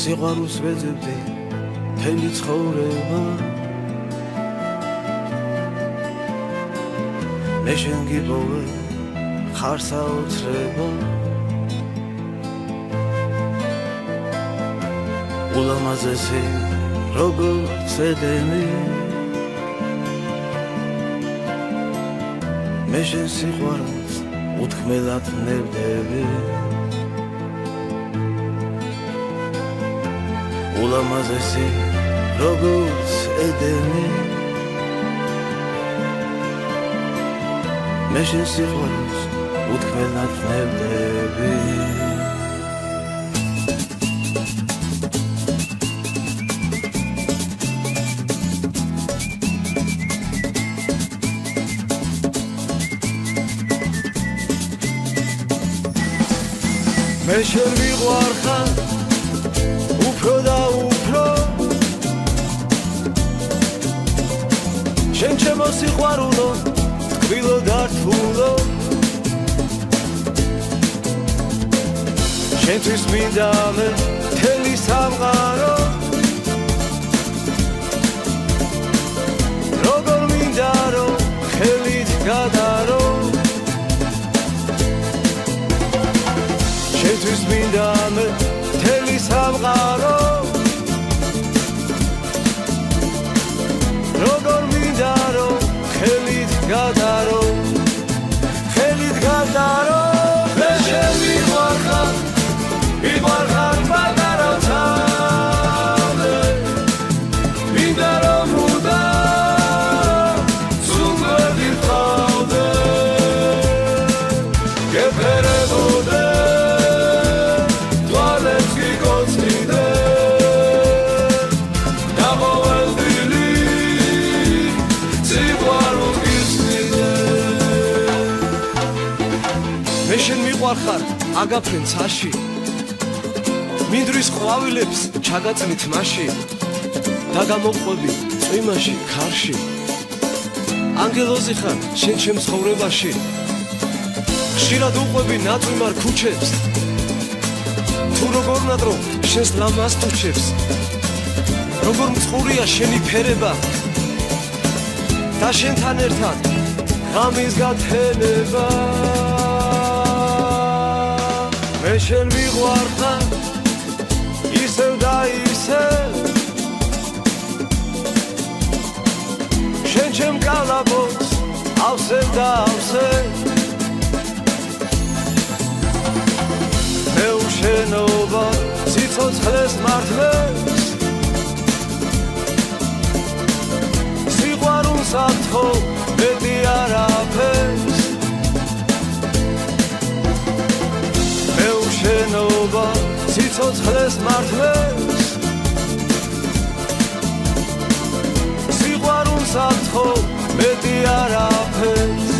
სიყვარულს ვეძებდი მთელი ცხოვრება მე შენ გიპოვე ხარ საოცრება ულამაზესი როგორც ედენი მე შენ სიყვარულს უთქმელად ნებდები ულამაზესი როგორც ედენი მე შენ სიყვარულს უთქმელად ნებდები მე შენ მიყვარხარ უფრო და უფრო შენ ჩემო სიყვარულო თკბილო და რთულო შენთვის მინდა მე მთელი სამყარო როგორ მინდა რომ ხელით გადარო შენთვის მინდა მე მთელი სამყარო როგორ მინდა რომ ხელით გადარო მე შენ მიყვარხარ პატარა თავზე მინდა რომ მუდამ სულ გიყავდე გეფერებოდე შენ მიყვარხარ აგაფრენ ცაში მინდვრის ყვავილებს ჩაგაწნით მასში და გამოყვები წვიმაში ქარში ანგელოზი ხარ შენ ჩემ ცხოვრებაში ხშირად უყვები ნაწვიმარ ქუჩებს თუ როგორ ნადრო შენს ლამაზ ტუჩებს როგორ მწყურია შენი ფერება და შენთან ერთად ღამის გათენება მე შენ მიყვარხარ ისევ და ისევ შენ ჩემ კალაპოტს ავსებ და ავსებ მე უშენობა სიცოცხლეს მართლებს სიყვარულს ამთხოვ მეტი არაფერს შენობა სიცოცხლეს მართლებს სიყვარულს ამთხოვ მეტი არაფერს